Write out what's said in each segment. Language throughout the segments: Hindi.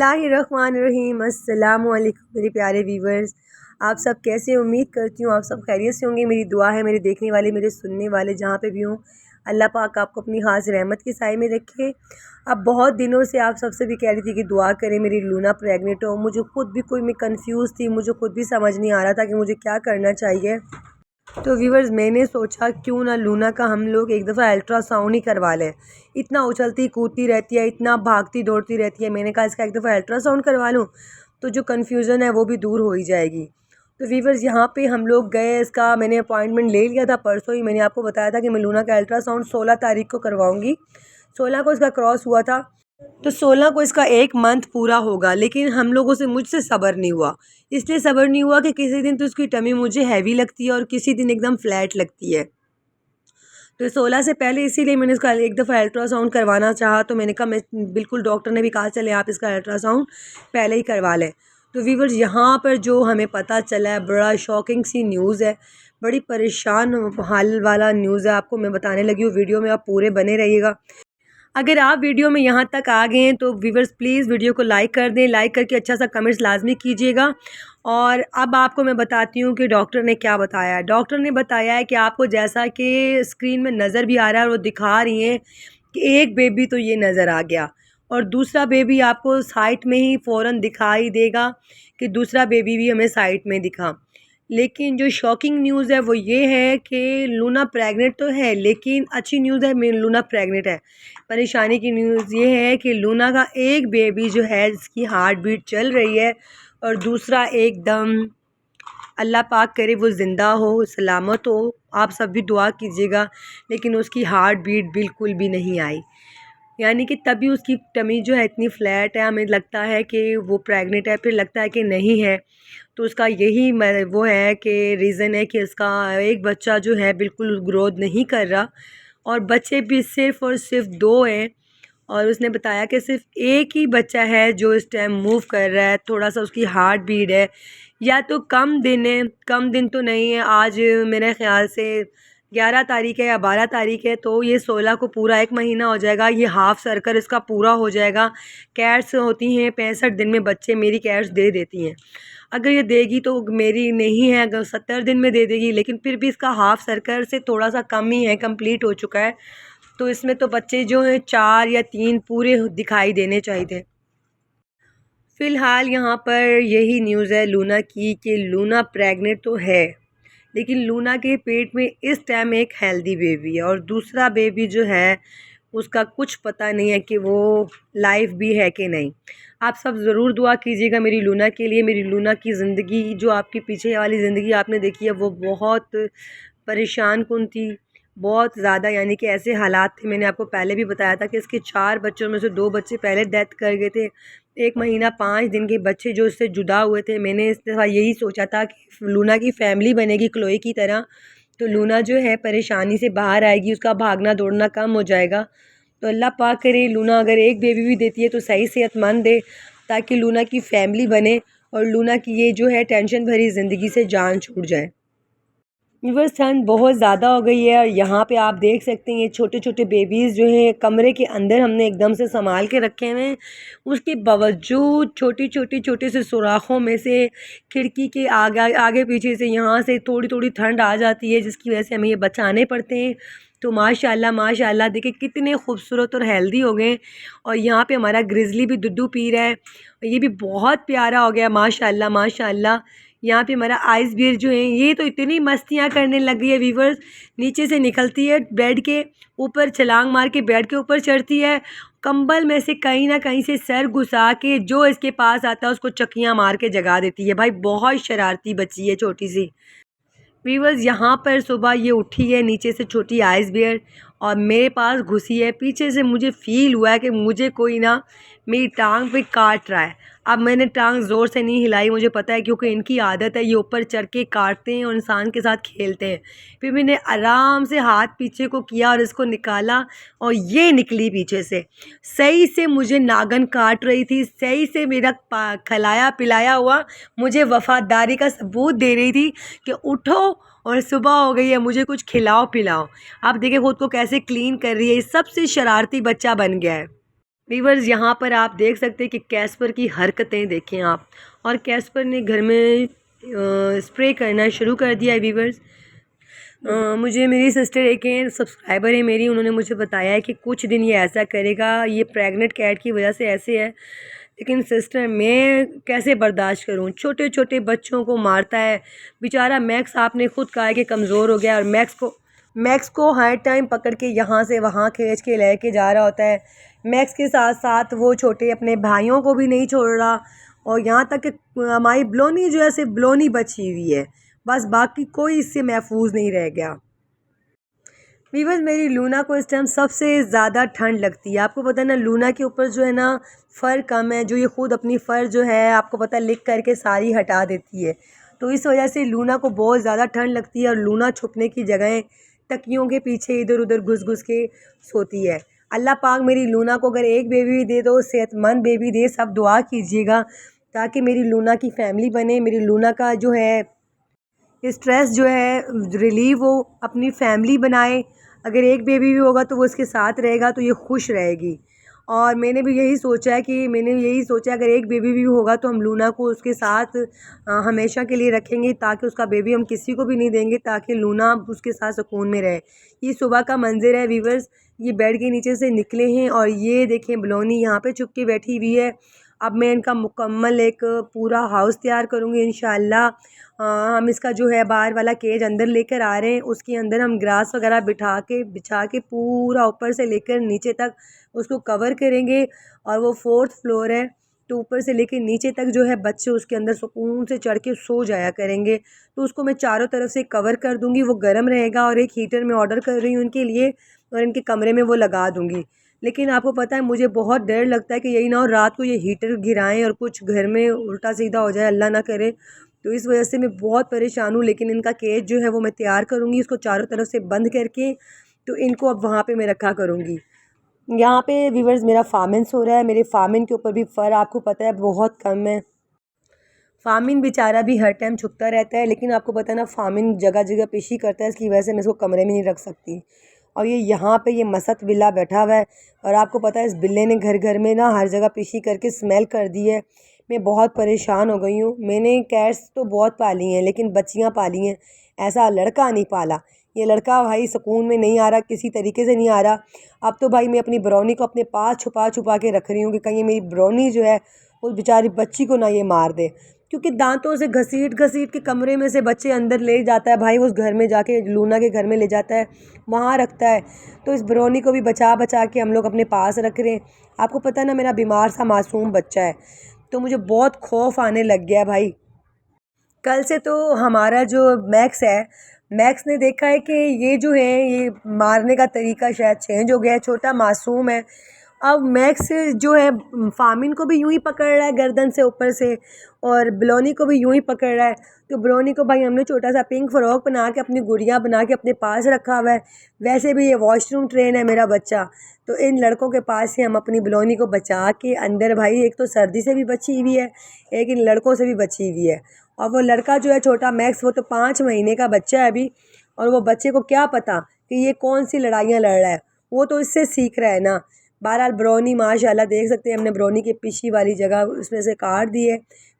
बिस्मिल्लाहिर्रहमानिर्रहीम। अस्सलाम वालेकुम मेरे प्यारे व्यूवर्स, आप सब कैसे? उम्मीद करती हूँ आप सब खैरियत से होंगे। मेरी दुआ है मेरे देखने वाले, मेरे सुनने वाले जहाँ पे भी हों, अल्लाह पाक आपको अपनी खास रहमत के साए में रखे। अब बहुत दिनों से आप सबसे भी कह रही थी कि दुआ करें मेरी लूना प्रेग्नेंट हो। मुझे खुद भी मैं कंफ्यूज थी, मुझे खुद भी समझ नहीं आ रहा था कि मुझे क्या करना चाहिए। तो व्यूवर्स, मैंने सोचा क्यों ना लूना का हम लोग एक दफ़ा अल्ट्रासाउंड ही करवा लें। इतना उछलती कूदती रहती है, इतना भागती दौड़ती रहती है। मैंने कहा इसका एक दफ़ा अल्ट्रासाउंड करवा लूँ तो जो कन्फ्यूज़न है वो भी दूर हो ही जाएगी। तो व्यूवर्स, यहाँ पे हम लोग गए, इसका मैंने अपॉइंटमेंट ले लिया था परसों ही। मैंने आपको बताया था कि मैं लूना का अल्ट्रासाउंड 16 तारीख को करवाऊँगी। 16 को इसका क्रॉस हुआ था, तो 16 को इसका 1 मंथ पूरा होगा। लेकिन हम लोगों से मुझसे सब्र नहीं हुआ। इसलिए सब्र नहीं हुआ कि किसी दिन तो इसकी टमी मुझे हैवी लगती है और किसी दिन एकदम फ्लैट लगती है। तो 16 से पहले इसीलिए मैंने इसका एक दफ़ा अल्ट्रासाउंड करवाना चाहा। तो मैंने कहा, मैं बिल्कुल, डॉक्टर ने भी कहा चले आप इसका अल्ट्रासाउंड पहले ही करवा लें। तो व्यूवर्स, यहाँ पर जो हमें पता चला है, बड़ा शॉकिंग सी न्यूज़ है, बड़ी परेशान हाल वाला न्यूज़ है। आपको मैं बताने लगी हूँ, वीडियो में आप पूरे बने रहिएगा। अगर आप वीडियो में यहाँ तक आ गए हैं तो व्यूवर्स प्लीज़ वीडियो को लाइक कर दें, लाइक करके अच्छा सा कमेंट्स लाजमी कीजिएगा। और अब आपको मैं बताती हूँ कि डॉक्टर ने क्या बताया है। डॉक्टर ने बताया है कि आपको जैसा कि स्क्रीन में नज़र भी आ रहा है और वो दिखा रही हैं कि एक बेबी तो ये नज़र आ गया और दूसरा बेबी आपको साइट में ही फ़ौरन दिखाई देगा कि दूसरा बेबी भी हमें साइट में दिखा। लेकिन जो शॉकिंग न्यूज़ है वो ये है कि लूना प्रेग्नेंट तो है, लेकिन अच्छी न्यूज़ है, मेरी लूना प्रेग्नेंट है। परेशानी की न्यूज़ ये है कि लूना का एक बेबी जो है जिसकी हार्ट बीट चल रही है और दूसरा एकदम, अल्लाह पाक करे वो ज़िंदा हो, सलामत हो, आप सब भी दुआ कीजिएगा। लेकिन उसकी हार्ट बीट बिल्कुल भी नहीं आई, यानी कि तभी उसकी टमी जो है इतनी फ्लैट है। हमें लगता है कि वो प्रेग्नेंट है, फिर लगता है कि नहीं है। तो उसका यही वो है कि रीज़न है कि उसका एक बच्चा जो है बिल्कुल ग्रोथ नहीं कर रहा और बच्चे भी सिर्फ़ और सिर्फ 2 हैं। और उसने बताया कि सिर्फ एक ही बच्चा है जो इस टाइम मूव कर रहा है, थोड़ा सा उसकी हार्ट बीट है, या तो कम दिन है, कम दिन तो नहीं है। आज मेरे ख़्याल से 11 तारीख है या 12 तारीख है, तो ये 16 को पूरा 1 महीना हो जाएगा। ये हाफ़ सर्कल इसका पूरा हो जाएगा। कैट्स होती हैं 65 दिन में बच्चे, मेरी कैट्स दे देती हैं। अगर ये देगी तो मेरी नहीं है, अगर 70 दिन में दे देगी, लेकिन फिर भी इसका हाफ़ सर्कल से थोड़ा सा कम ही है, कंप्लीट हो चुका है। तो इसमें तो बच्चे जो हैं 4 या 3 पूरे दिखाई देने चाहिए। फ़िलहाल यहाँ पर यही न्यूज़ है लूना की कि लूना प्रेग्नेंट तो है, लेकिन लूना के पेट में इस टाइम एक हेल्दी बेबी है और दूसरा बेबी जो है उसका कुछ पता नहीं है कि वो लाइव भी है कि नहीं। आप सब ज़रूर दुआ कीजिएगा मेरी लूना के लिए। मेरी लूना की ज़िंदगी, जो आपकी पीछे वाली ज़िंदगी आपने देखी है, वो बहुत परेशान कुन थी, बहुत ज़्यादा, यानी कि ऐसे हालात थे। मैंने आपको पहले भी बताया था कि इसके 4 बच्चों में से 2 बच्चे पहले डेथ कर गए थे। 1 महीना 5 दिन के बच्चे जो इससे जुदा हुए थे। मैंने इस दफ़ा यही सोचा था कि लूना की फ़ैमिली बनेगी क्लोई की तरह, तो लूना जो है परेशानी से बाहर आएगी, उसका भागना दौड़ना कम हो जाएगा। तो अल्लाह पाक करे लूना अगर एक बेबी भी देती है तो सही सेहतमंद दे, ताकि लूना की फ़ैमिली बने और लूना की ये जो है टेंशन भरी ज़िंदगी से जान छूट जाए। व्यूअर्स, ठंड बहुत ज़्यादा हो गई है और यहाँ पे आप देख सकते हैं ये छोटे छोटे बेबीज़ जो हैं कमरे के अंदर हमने एकदम से संभाल के रखे हुए हैं। उसके बावजूद छोटी छोटी छोटे से सुराखों में से, खिड़की के आगे आगे पीछे से, यहाँ से थोड़ी थोड़ी ठंड आ जाती है, जिसकी वजह से हमें ये बचाने पड़ते हैं। तो माशाल्लाह माशाल्लाह देखिए कितने खूबसूरत और हेल्दी हो गए। और यहाँ पे हमारा ग्रिजली भी दूध पी रहा है, ये भी बहुत प्यारा हो गया माशाल्लाह माशाल्लाह। यहाँ पे हमारा आइस बियर जो है ये तो इतनी मस्तियाँ करने लग गई है व्यूवर्स। नीचे से निकलती है बेड के ऊपर, छलांग मार के बेड के ऊपर चढ़ती है, कंबल में से कहीं ना कहीं से सर घुसा के जो इसके पास आता है उसको चक्कियाँ मार के जगा देती है। भाई बहुत शरारती बच्ची है छोटी सी। व्यूअर्स, यहाँ पर सुबह ये उठी है नीचे से छोटी आइस बियर और मेरे पास घुसी है। पीछे से मुझे फ़ील हुआ है कि मुझे कोई ना मेरी टांग पे काट रहा है। अब मैंने टांग ज़ोर से नहीं हिलाई, मुझे पता है क्योंकि इनकी आदत है, ये ऊपर चढ़ के काटते हैं और इंसान के साथ खेलते हैं। फिर मैंने आराम से हाथ पीछे को किया और इसको निकाला और ये निकली पीछे से। सही से मुझे नागन काट रही थी, सही से मेरा खिलाया पिलाया हुआ मुझे वफ़ादारी का सबूत दे रही थी कि उठो और सुबह हो गई है, मुझे कुछ खिलाओ पिलाओ। आप देखिए खुद को कैसे क्लीन कर रही है, ये सबसे शरारती बच्चा बन गया है। वीवर्स यहाँ पर आप देख सकते हैं कि कैस्पर की हरकतें देखें आप, और कैस्पर ने घर में स्प्रे करना शुरू कर दिया है वीवर्स। मुझे मेरी सिस्टर एक सब्सक्राइबर है मेरी, उन्होंने मुझे बताया है कि कुछ दिन ये ऐसा करेगा, ये प्रेग्नेंट कैट की वजह से ऐसे है। लेकिन सिस्टर मैं कैसे बर्दाश्त करूं, छोटे छोटे बच्चों को मारता है बेचारा। मैक्स आपने खुद कहा है कि कमज़ोर हो गया, और मैक्स को हर टाइम पकड़ के यहाँ से वहाँ खींच के लेके जा रहा होता है। मैक्स के साथ साथ वो छोटे अपने भाइयों को भी नहीं छोड़ रहा, और यहाँ तक कि हमारी ब्लोनी जो है सिर्फ ब्लोनी बची हुई है, बस बाकी कोई इससे महफूज नहीं रह गया। वीवर्स मेरी लूना को इस टाइम सबसे ज़्यादा ठंड लगती है। आपको पता है ना, लूना के ऊपर जो है ना फ़र कम है, जो ये ख़ुद अपनी फ़र जो है आपको पता है लिक करके सारी हटा देती है, तो इस वजह से लूना को बहुत ज़्यादा ठंड लगती है। और लूना छुपने की जगह तकियों के पीछे इधर उधर घुस घुस के सोती है। अल्लाह पाक मेरी लूना को अगर एक बेबी दे दो, सेहतमंद बेबी दे, सब दुआ कीजिएगा ताकि मेरी लूना की फ़ैमिली बने, मेरी लूना का जो है स्ट्रेस जो है रिलीव हो, अपनी फैमिली बनाए। अगर एक बेबी भी होगा तो वो उसके साथ रहेगा तो ये खुश रहेगी। और मैंने भी यही सोचा है कि अगर एक बेबी भी होगा तो हम लूना को उसके साथ हमेशा के लिए रखेंगे, ताकि उसका बेबी हम किसी को भी नहीं देंगे, ताकि लूना उसके साथ सुकून में रहे। ये सुबह का मंजर है वीवर्स, ये बेड के नीचे से निकले हैं और ये देखें ब्लोनी यहाँ पे चुप के बैठी हुई है। अब मैं इनका मुकम्मल एक पूरा हाउस तैयार करूँगी इंशाल्लाह। हम इसका जो है बाहर वाला केज अंदर लेकर आ रहे हैं, उसके अंदर हम ग्रास वगैरह बिछा के पूरा ऊपर से लेकर नीचे तक उसको कवर करेंगे। और वो 4th फ्लोर है, तो ऊपर से लेकर नीचे तक जो है बच्चे उसके अंदर सुकून से चढ़ के सो जाया करेंगे। तो उसको मैं चारों तरफ से कवर कर दूँगी, वो गर्म रहेगा। और एक हीटर मैं ऑर्डर कर रही हूँ इनके लिए, और इनके कमरे में वो लगा दूँगी। लेकिन आपको पता है मुझे बहुत डर लगता है कि यही ना हो रात को ये हीटर गिराएं और कुछ घर में उल्टा सीधा हो जाए, अल्लाह ना करे। तो इस वजह से मैं बहुत परेशान हूँ। लेकिन इनका केज जो है वो मैं तैयार करूँगी, इसको चारों तरफ से बंद करके, तो इनको अब वहाँ पे मैं रखा करूँगी। यहाँ पे व्यूअर्स मेरा फार्मिंस हो रहा है, मेरे फार्मिन के ऊपर भी फ़र आपको पता है बहुत कम है। फार्मिन बेचारा भी हर टाइम छुपता रहता है, लेकिन आपको पता है ना फार्मिन जगह जगह पेशी करता है, इसकी वजह से मैं इसको कमरे में नहीं रख सकती। और ये यहाँ पे ये मसत बिल्ला बैठा हुआ है, और आपको पता है इस बिल्ले ने घर घर में ना हर जगह पेशी करके स्मेल कर दी है। मैं बहुत परेशान हो गई हूँ। मैंने कैट्स तो बहुत पाली हैं, लेकिन बच्चियाँ पाली हैं, ऐसा लड़का नहीं पाला। ये लड़का भाई सुकून में नहीं आ रहा, किसी तरीके से नहीं आ रहा। अब तो भाई मैं अपनी ब्राउनी को अपने पास छुपा छुपा के रख रही हूँ कि कहीं मेरी ब्राउनी जो है उस बेचारी बच्ची को ना ये मार दे, क्योंकि दांतों से घसीट घसीट के कमरे में से बच्चे अंदर ले जाता है भाई, उस घर में जाके लूना के घर में ले जाता है, वहाँ रखता है। तो इस ब्राउनी को भी बचा बचा के हम लोग अपने पास रख रहे हैं। आपको पता है ना मेरा बीमार सा मासूम बच्चा है, तो मुझे बहुत खौफ आने लग गया भाई। कल से तो हमारा जो मैक्स है, मैक्स ने देखा है कि ये जो है ये मारने का तरीका शायद चेंज हो गया है, छोटा मासूम है। अब मैक्स जो है फार्मिन को भी यूं ही पकड़ रहा है गर्दन से ऊपर से, और ब्लोनी को भी यूं ही पकड़ रहा है। तो ब्लोनी को भाई हमने छोटा सा पिंक फ्रॉक बना के अपनी गुड़िया बना के अपने पास रखा हुआ है। वैसे भी ये वॉशरूम ट्रेन है मेरा बच्चा, तो इन लड़कों के पास से हम अपनी ब्लोनी को बचा के अंदर, भाई एक तो सर्दी से भी बची हुई है, एक इन लड़कों से भी बची हुई है। और वो लड़का जो है छोटा मैक्स, वो तो 5 महीने का बच्चा है अभी, और वो बच्चे को क्या पता कि ये कौन सी लड़ाइयाँ लड़ रहा है, वो तो इससे सीख रहा है ना। बहरहाल ब्राउनी माशाल्लाह देख सकते हैं, हमने ब्राउनी की पीछी वाली जगह उसमें से काट दी है,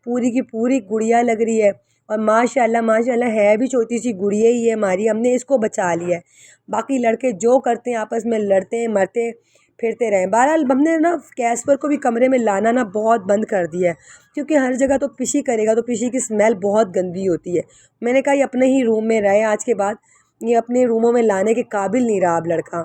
पूरी की पूरी गुड़िया लग रही है। और माशाल्लाह माशाल्लाह है भी छोटी सी गुड़िया ही है हमारी, हमने इसको बचा लिया है। बाकी लड़के जो करते हैं आपस में लड़ते हैं, मरते फिरते रहें। बहरहाल हमने ना कैस्पर को भी कमरे में लाना ना बहुत बंद कर दिया है, क्योंकि हर जगह तो पिशी करेगा तो पिशी की स्मेल बहुत गंदी होती है। मैंने कहा ये अपने ही रूम में रहे आज के बाद, ये अपने रूमों में लाने के काबिल नहीं रहा अब लड़का।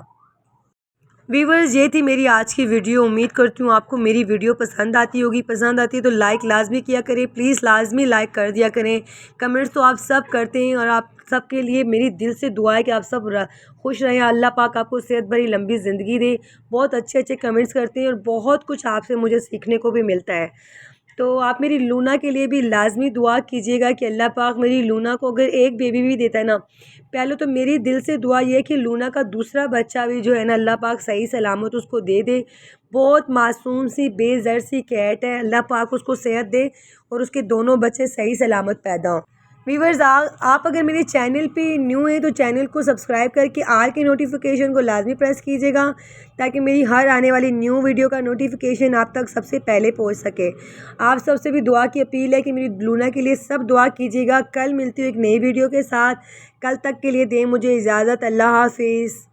व्यूवर्स ये थी मेरी आज की वीडियो। उम्मीद करती हूँ आपको मेरी वीडियो पसंद आती होगी। पसंद आती है तो लाइक लाजमी किया करें, प्लीज़ लाजमी लाइक कर दिया करें। कमेंट्स तो आप सब करते हैं, और आप सब के लिए मेरी दिल से दुआ है कि आप सब खुश रहें, अल्लाह पाक आपको सेहत भरी लंबी ज़िंदगी दे। बहुत अच्छे अच्छे कमेंट्स करते हैं, और बहुत कुछ आपसे मुझे सीखने को भी मिलता है। तो आप मेरी लूना के लिए भी लाजमी दुआ कीजिएगा कि अल्लाह पाक मेरी लूना को अगर एक बेबी भी देता है ना, पहले तो मेरी दिल से दुआ ये है कि लूना का दूसरा बच्चा भी जो है ना अल्लाह पाक सही सलामत उसको दे दे। बहुत मासूम सी बेज़र सी कैट है, अल्लाह पाक उसको सेहत दे और उसके दोनों बच्चे सही सलामत पैदा हों। वीवर्स आप अगर मेरे चैनल पे न्यू हैं तो चैनल को सब्सक्राइब करके आल के नोटिफिकेशन को लाजमी प्रेस कीजिएगा ताकि मेरी हर आने वाली न्यू वीडियो का नोटिफिकेशन आप तक सबसे पहले पहुंच सके। आप सबसे भी दुआ की अपील है कि मेरी लूना के लिए सब दुआ कीजिएगा। कल मिलती हूँ एक नई वीडियो के साथ। कल तक के लिए दें मुझे इजाज़त। अल्लाह हाफिज़।